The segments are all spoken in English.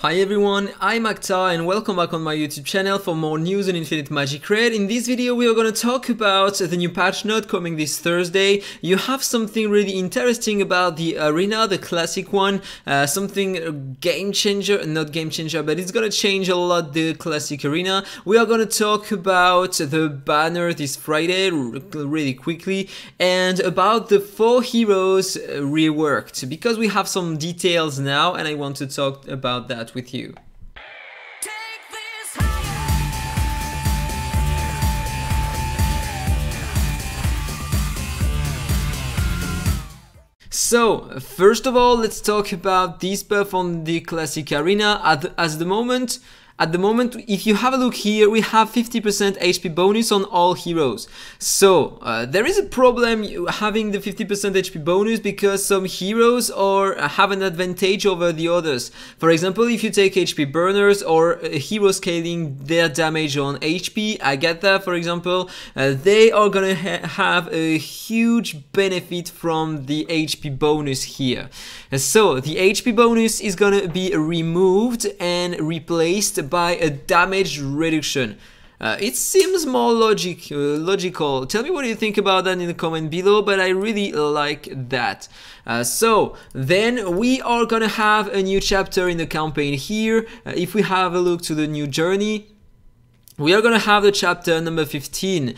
Hi everyone, I'm AhkTaar and welcome back on my YouTube channel for more news on Infinite Magicraid. In this video we are going to talk about the new patch note coming this Thursday. You have something really interesting about the arena, the classic one, something game changer, not game changer, but it's going to change a lot the classic arena. We are going to talk about the banner this Friday really quickly and about the 4 heroes reworked, because we have some details now and I want to talk about that with you. So, first of all, let's talk about this buff on the classic arena. At the moment, if you have a look here, we have 50% HP bonus on all heroes. So, there is a problem having the 50% HP bonus because some heroes have an advantage over the others. For example, if you take HP burners or a hero scaling their damage on HP, AhkTaar for example, they are gonna have a huge benefit from the HP bonus here. So, the HP bonus is gonna be removed and replaced by a damage reduction. It seems more logical. Tell me what you think about that in the comment below, but I really like that. So then we are gonna have a new chapter in the campaign here. If we have a look to the new journey, we are going to have the chapter number 15,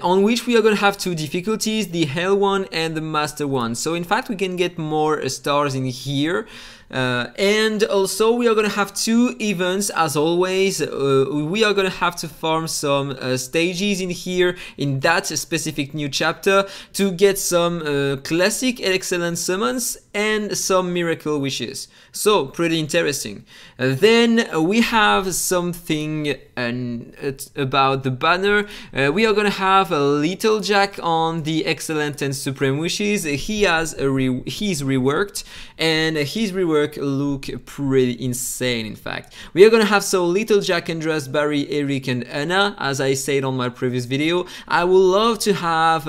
on which we are going to have 2 difficulties, the Hell one and the Master one. So in fact we can get more stars in here. And also we are going to have 2 events as always. We are going to have to farm some stages in here in that specific new chapter to get some classic excellent summons and some miracle wishes. So pretty interesting. Then we have something about the banner. We are going to have a Little Jack on the excellent and supreme wishes. He's reworked and his rework look pretty insane. In fact, we are gonna have Little Jack, Andreas, Barry, Eric and Anna, as I said on my previous video. I would love to have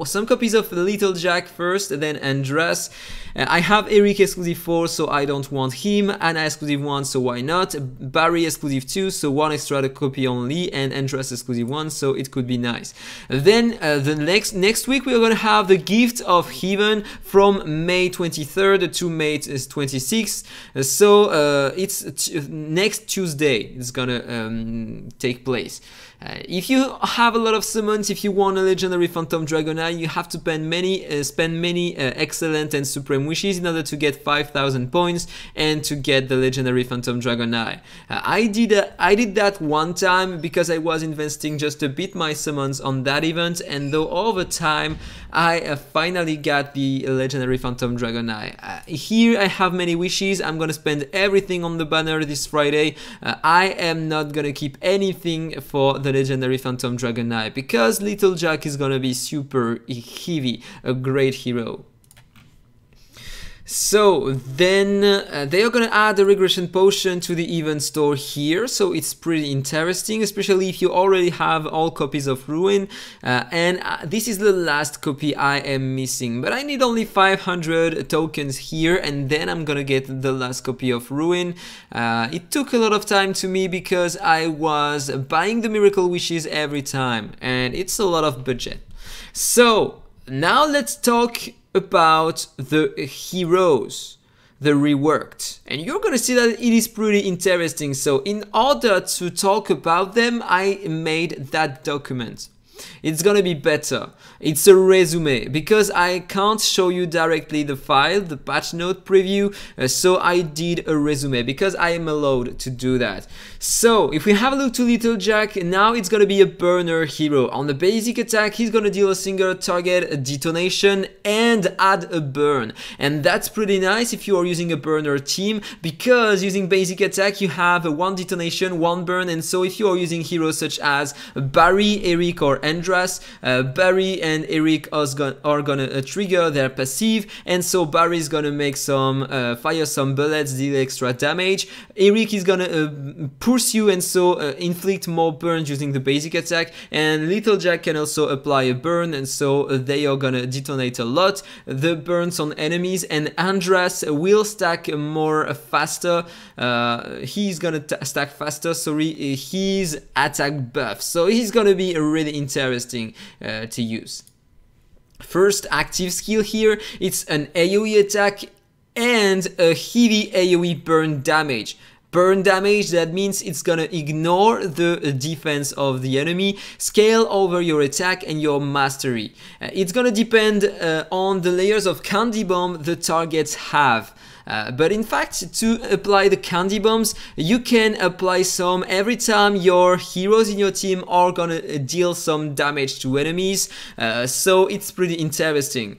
some copies of Little Jack first, then Andreas. I have Eric exclusive 4, so I don't want him. Anna exclusive 1, so why not? Barry exclusive 2, so 1 extra copy only, and Andreas exclusive 1, so it could be nice. Then the next week we are gonna have the gift of Heaven from May 23rd to May 26th. So it's next Tuesday. It's gonna take place. If you have a lot of summons, if you want a legendary Phantom Dragon Eye, you have to spend many excellent and supreme wishes in order to get 5,000 points and to get the legendary Phantom Dragon Eye. I did that one time because I was investing just a bit my summons on that event, and though over time I finally got the legendary Phantom Dragon Eye. Here I have many wishes. I'm gonna spend everything on the banner this Friday. I am not gonna keep anything for the legendary Phantom Dragon Eye because Little Jack is gonna be super heavy, a great hero. So then they are gonna add a regression potion to the event store here, so it's pretty interesting, especially if you already have all copies of Ruin, and this is the last copy I am missing, but I need only 500 tokens here and then I'm gonna get the last copy of Ruin. It took a lot of time to me because I was buying the miracle wishes every time and it's a lot of budget. So now let's talk about the heroes, the reworked, and you're gonna see that it is pretty interesting. So in order to talk about them, I made that document. It's gonna be better. It's a resume because I can't show you directly the file, the patch note preview, so I did a resume because I am allowed to do that. So if we have a look to Little Jack, now it's gonna be a burner hero. On the basic attack, he's gonna deal a single target detonation and add a burn, and that's pretty nice if you are using a burner team, because using basic attack you have a 1 detonation, 1 burn, and so if you are using heroes such as Barry, Eric or Andras, Barry and Eric are gonna trigger their passive, and so Barry is gonna make some fire some bullets, deal extra damage. Eric is gonna pursue and so inflict more burns using the basic attack, and Little Jack can also apply a burn, and so they are gonna detonate a lot the burns on enemies. And Andras will stack more faster. He's gonna stack faster, sorry, his attack buff, so he's gonna be really interesting to use. First active skill here, it's an AoE attack and a heavy AoE burn damage. Burn damage, that means it's gonna ignore the defense of the enemy, scale over your attack and your mastery. It's gonna depend on the layers of candy bomb the targets have. But in fact, to apply the candy bombs, you can apply some every time your heroes in your team are gonna deal some damage to enemies, so it's pretty interesting.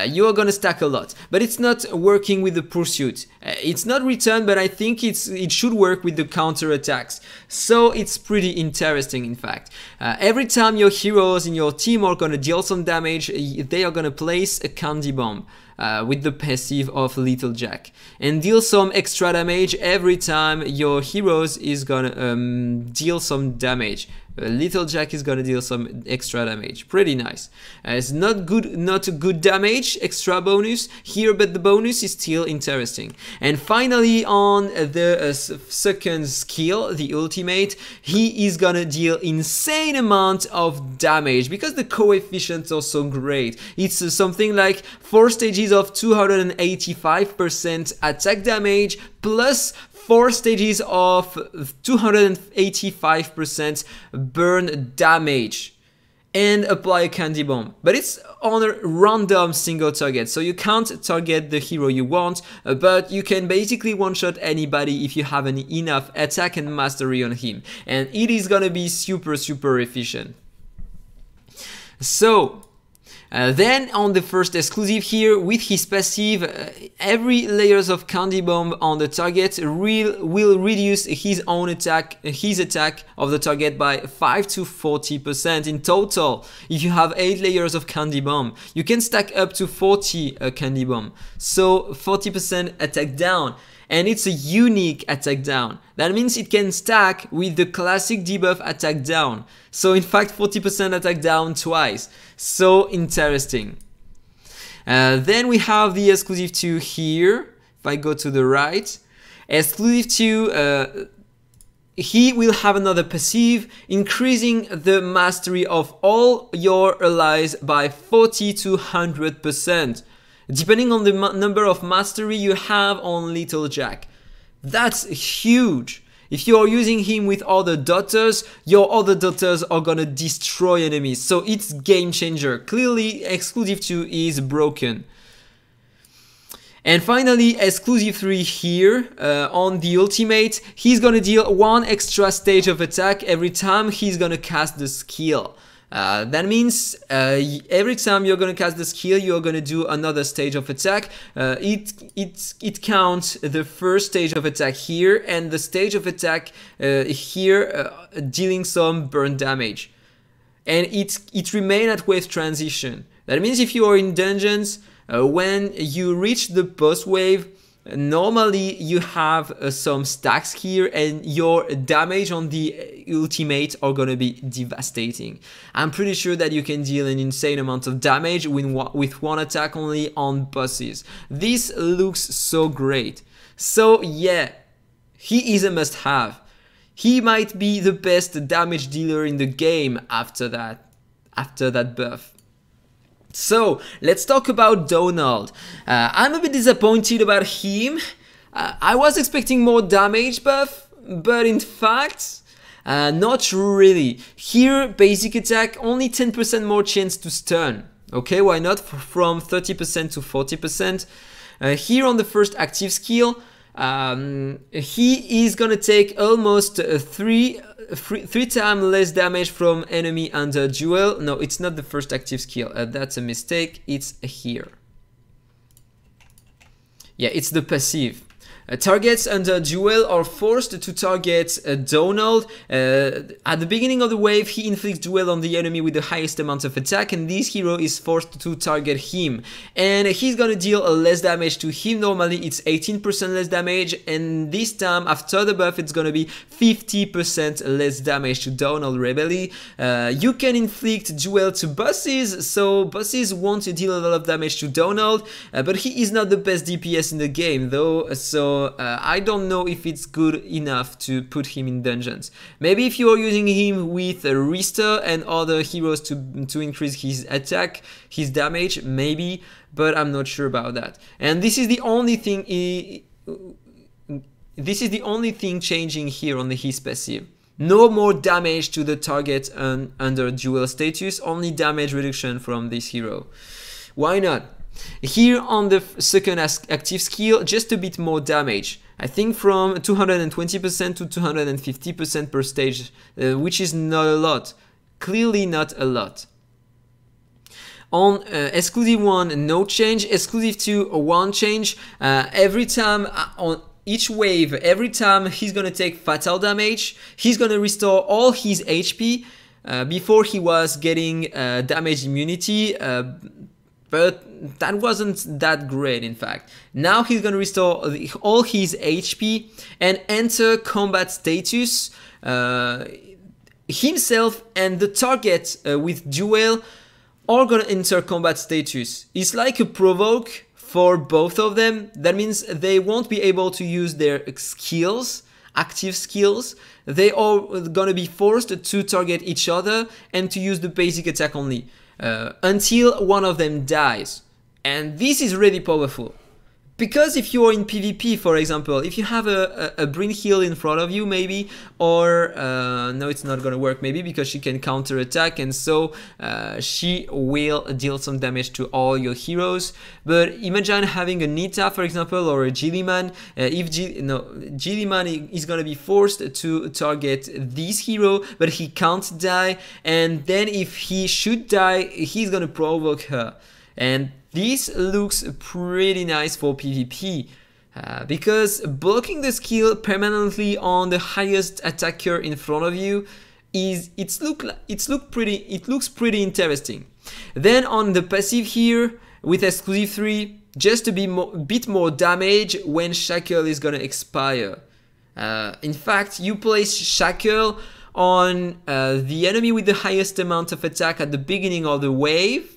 You are gonna stack a lot, but it's not working with the pursuit. It's not return, but I think it should work with the counter attacks, so it's pretty interesting in fact. Every time your heroes in your team are gonna deal some damage, they are gonna place a candy bomb with the passive of Little Jack, and deal some extra damage every time your heroes is gonna deal some damage. Little Jack is gonna deal some extra damage. Pretty nice. It's not good damage, extra bonus here, but the bonus is still interesting. And finally, on the second skill, the ultimate, he is gonna deal insane amount of damage because the coefficients are so great. It's something like 4 stages of 285% attack damage plus 4 stages of 285% burn damage, and apply a candy bomb. But it's on a random single target, so you can't target the hero you want, but you can basically one-shot anybody if you have enough attack and mastery on him, and it is gonna be super efficient. So then on the first exclusive here, with his passive, every layers of candy bomb on the target will reduce his attack of the target by 5 to 40% in total. If you have 8 layers of candy bomb, you can stack up to 40 candy bomb, so 40% attack down. And it's a unique attack down. That means it can stack with the classic debuff attack down. So in fact 40% attack down twice. So interesting. Then we have the exclusive 2 here. If I go to the right, exclusive 2, he will have another passive, increasing the mastery of all your allies by 40 to 100%. Depending on the number of mastery you have on Little Jack. That's huge. If you are using him with other daughters, your other daughters are gonna destroy enemies, so it's game changer. Clearly, exclusive 2 is broken. And finally, exclusive 3 here, on the ultimate, he's gonna deal 1 extra stage of attack every time he's gonna cast the skill. That means every time you're gonna cast the skill, you're gonna do another stage of attack. It counts the first stage of attack here and the stage of attack here, dealing some burn damage, and it remains at wave transition. That means if you are in dungeons, when you reach the boss wave, normally you have some stacks here, and your damage on the ultimate are gonna be devastating. I'm pretty sure that you can deal an insane amount of damage with 1 attack only on bosses. This looks so great. So yeah, he is a must-have. He might be the best damage dealer in the game after that buff. So let's talk about Donald. I'm a bit disappointed about him. I was expecting more damage buff, but in fact, not really. Here, basic attack, only 10% more chance to stun. Okay, why not? From 30% to 40%. Here on the first active skill, he is gonna take almost 3 times less damage from enemy under duel. No, it's not the first active skill. That's a mistake. It's here. Yeah, it's the passive. Targets under duel are forced to target Donald. At the beginning of the wave, he inflicts duel on the enemy with the highest amount of attack, and this hero is forced to target him. And he's gonna deal less damage to him. Normally it's 18% less damage, and this time after the buff it's gonna be 50% less damage to Donald Rebelli. You can inflict duel to bosses, so bosses won't deal a lot of damage to Donald, but he is not the best DPS in the game though, so I don't know if it's good enough to put him in dungeons. Maybe if you are using him with Rister and other heroes to increase his attack, his damage, maybe, but I'm not sure about that. And this is the only thing changing here on his passive. No more damage to the target under duel status, only damage reduction from this hero. Why not? Here on the second active skill, just a bit more damage. I think from 220% to 250% per stage, which is not a lot. Clearly not a lot. On exclusive 1, no change. Exclusive 2, 1 change. Every time on each wave, every time he's gonna take fatal damage, he's gonna restore all his HP. Before he was getting damage immunity, but that wasn't that great in fact. Now he's gonna restore all his HP and enter combat status. Himself and the target with duel are gonna enter combat status. It's like a provoke for both of them. That means they won't be able to use their skills, active skills. They are gonna be forced to target each other and to use the basic attack only. Until one of them dies, and this is really powerful because if you are in PvP, for example, if you have a Brynhild in front of you maybe, or no, it's not gonna work maybe because she can counter attack, and so she will deal some damage to all your heroes. But imagine having a Nita, for example, or a Gilliman. If Gilliman is gonna be forced to target this hero, but he can't die, and then if he should die, he's gonna provoke her. And this looks pretty nice for PvP because blocking the skill permanently on the highest attacker in front of you looks pretty interesting. Then on the passive here with exclusive 3, just a bit more damage when Shackle is gonna expire. In fact, you place Shackle on the enemy with the highest amount of attack at the beginning of the wave.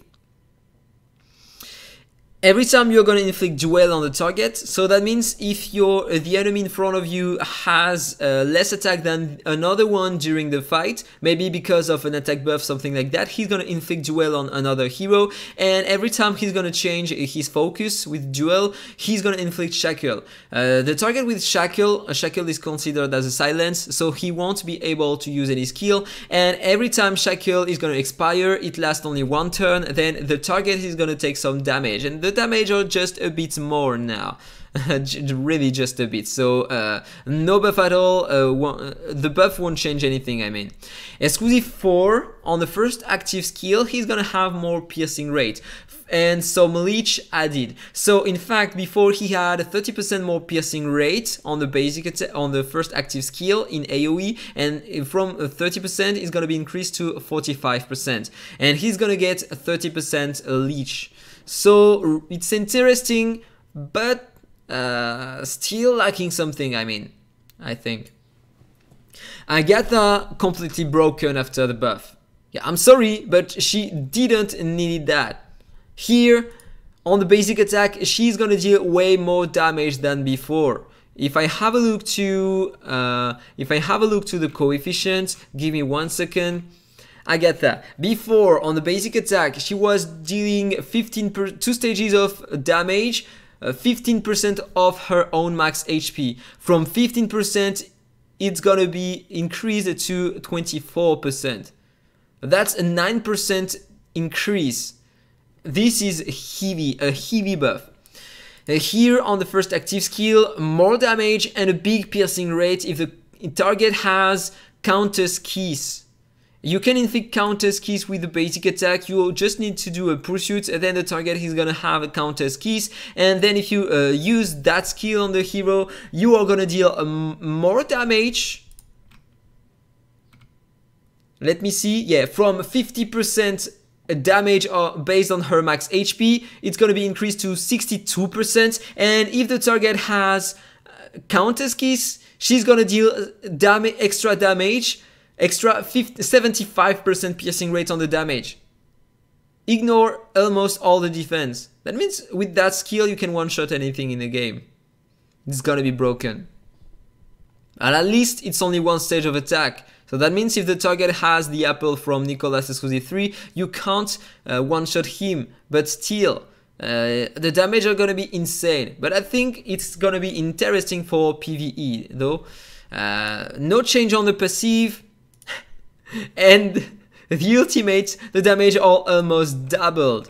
Every time you're going to inflict duel on the target, so that means if the enemy in front of you has less attack than another one during the fight, maybe because of an attack buff, something like that, he's going to inflict duel on another hero, and every time he's going to change his focus with duel, he's going to inflict shackle. The target with shackle is considered as a silence, so he won't be able to use any skill, and every time shackle is going to expire, it lasts only 1 turn, then the target is going to take some damage, and the damage are just a bit more now. Really just a bit, so no buff at all. The buff won't change anything, I mean. Exclusive 4, on the first active skill, he's gonna have more piercing rate and some leech added. So in fact, before he had 30% more piercing rate on the basic attack, on the first active skill in AoE, and from 30% is gonna be increased to 45%, and he's gonna get 30% leech. So it's interesting, but still lacking something, I mean, I think. AhkTaar completely broken after the buff. Yeah, I'm sorry, but she didn't need that. Here, on the basic attack, she's gonna deal way more damage than before. If I have a look to the coefficient, give me 1 second. AhkTaar. Before, on the basic attack, she was dealing 2 stages of damage, 15% of her own max HP. From 15%, it's gonna be increased to 24%. That's a 9% increase. This is a heavy buff. Here on the first active skill, more damage and a big piercing rate if the target has counters keys. You can inflict counters keys with the basic attack. You just need to do a pursuit, and then the target is gonna have a counters keys. And then if you use that skill on the hero, you are gonna deal more damage. Let me see. Yeah, from 50% damage based on her max HP, it's gonna be increased to 62%. And if the target has counters keys, she's gonna deal extra damage. Extra 75% piercing rate on the damage. Ignore almost all the defense. That means with that skill you can one-shot anything in the game. It's gonna be broken. And at least it's only one stage of attack. So that means if the target has the apple from Nicholas Exclusive 3, you can't one-shot him. But still, the damage are gonna be insane. But I think it's gonna be interesting for PvE though. No change on the passive. And the ultimate, the damage all almost doubled.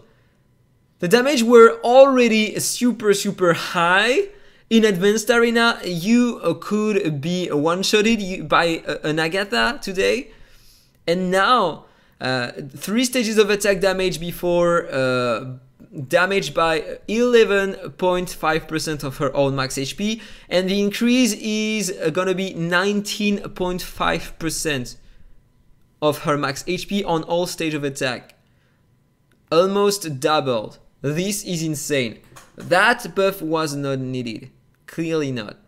The damage were already super high. In Advanced Arena, you could be one-shotted by an AhkTaar today. And now, 3 stages of attack damage before damage by 11.5% of her own max HP. And the increase is gonna be 19.5%. Of her max HP on all stage of attack. Almost doubled. This is insane. That buff was not needed. Clearly not.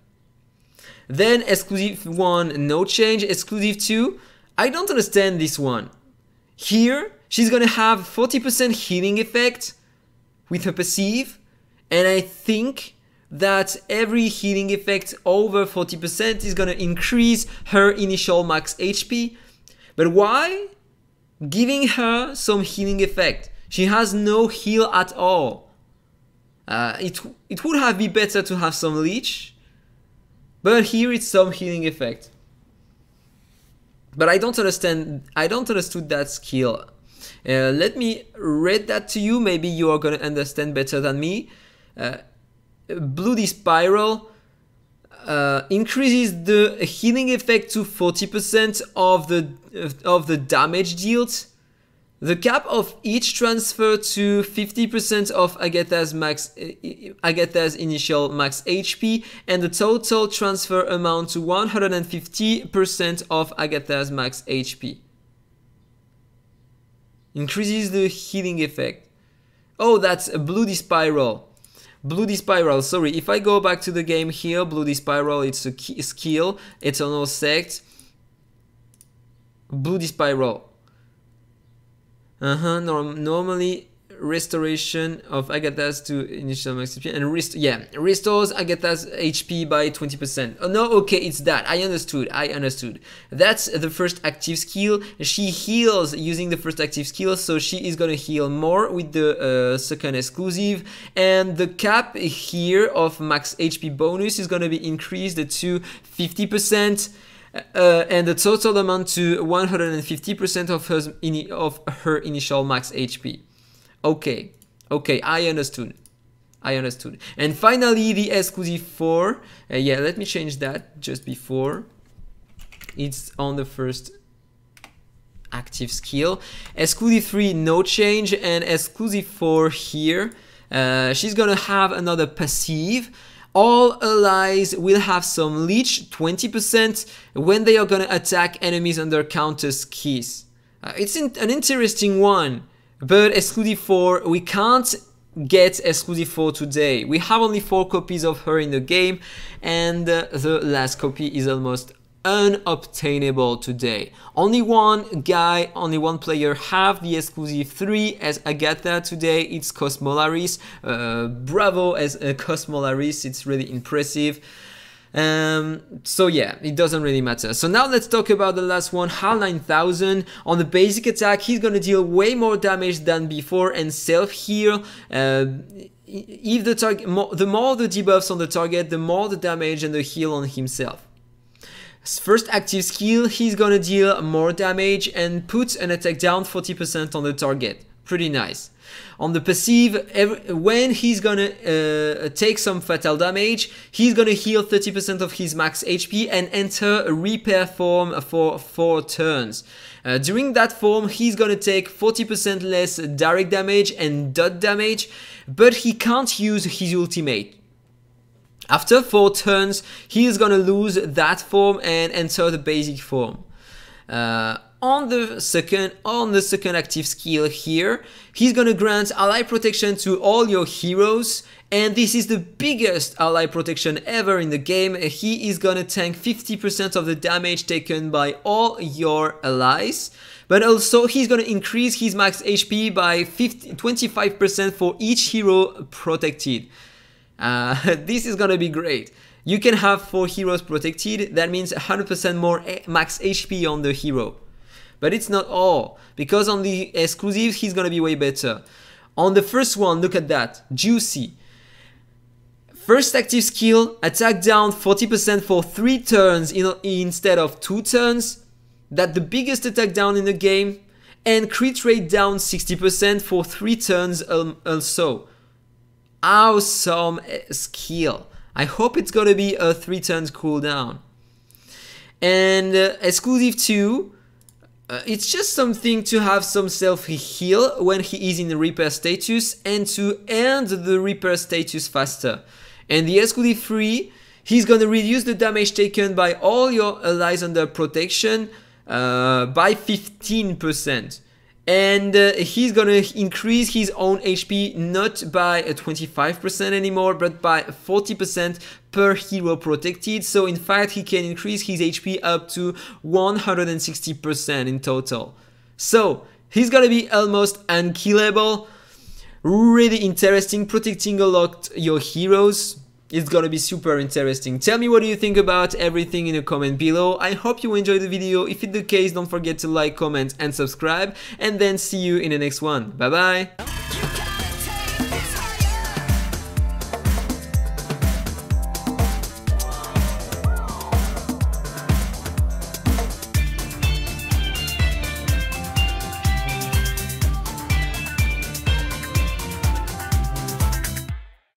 Then Exclusive 1, no change. Exclusive 2, I don't understand this one. Here, she's gonna have 40% healing effect with her passive. And I think that every healing effect over 40% is gonna increase her initial max HP. But why? Giving her some healing effect. She has no heal at all. It would have been better to have some leech. But here it's some healing effect. But I don't understand that skill. Let me read that to you. Maybe you are gonna understand better than me. Bloody Spiral increases the healing effect to 40% of the damage dealt. The cap of each transfer to 50% of AhkTaar's initial max HP, and the total transfer amount to 150% of AhkTaar's max HP. Increases the healing effect. Oh, that's a Bloody Spiral. Bloody Spiral, sorry, if I go back to the game here, Bloody Spiral, it's a skill, Eternal Sect. Bloody Spiral. Normally restoration of AhkTaar's to initial max HP and restores AhkTaar's HP by 20%. Oh no, okay, it's that. I understood. That's the first active skill. She heals using the first active skill, so she is gonna heal more with the second exclusive, and the cap here of max HP bonus is gonna be increased to 50%. And the total amount to 150% of her initial max HP. Okay, I understood. And finally, the exclusive 4. Yeah, let me change that just before. It's on the first active skill. Exclusive 3, no change, and exclusive 4 here. She's gonna have another passive. All allies will have some leech, 20%, when they are gonna attack enemies under counters keys. It's an interesting one, but exclusive 4, we can't get exclusive 4 today. We have only 4 copies of her in the game, and the last copy is almost unobtainable today. Only one player have the exclusive 3 as AhkTaar today. It's Cosmolaris. Bravo as Cosmolaris, it's really impressive. So yeah, it doesn't really matter. So now let's talk about the last one, HAL 9000. On the basic attack, he's gonna deal way more damage than before and self-heal. If the target, the more the debuffs on the target, the more the damage and the heal on himself. First active skill, he's gonna deal more damage and put an attack down 40% on the target. Pretty nice. On the passive, when he's gonna take some fatal damage, he's gonna heal 30% of his max HP and enter a repair form for 4 turns. During that form, he's gonna take 40% less direct damage and dot damage, but he can't use his ultimate. After 4 turns, he is gonna lose that form and enter the basic form. On the second active skill here, he's gonna grant ally protection to all your heroes, and this is the biggest ally protection ever in the game. He is gonna tank 50% of the damage taken by all your allies, but also he's gonna increase his max HP by 25% for each hero protected. This is gonna be great. You can have 4 heroes protected, that means 100% more max HP on the hero. But it's not all, because on the exclusive he's gonna be way better. On the first one, look at that, juicy. First active skill, attack down 40% for 3 turns instead of 2 turns. That's the biggest attack down in the game. And crit rate down 60% for 3 turns also. Awesome skill. I hope it's gonna be a 3 turns cooldown. And exclusive 2, it's just something to have some self-heal when he is in the repair status and to end the repair status faster. And the exclusive 3, he's gonna reduce the damage taken by all your allies under protection by 15%. And he's gonna increase his own HP not by 25% anymore, but by 40% per hero protected. So in fact, he can increase his HP up to 160% in total. So he's gonna be almost unkillable. Really interesting, protecting a lot your heroes. It's gonna be super interesting. Tell me what do you think about everything in a comment below. I hope you enjoyed the video. If it's the case, don't forget to like, comment and subscribe. And then see you in the next one. Bye bye.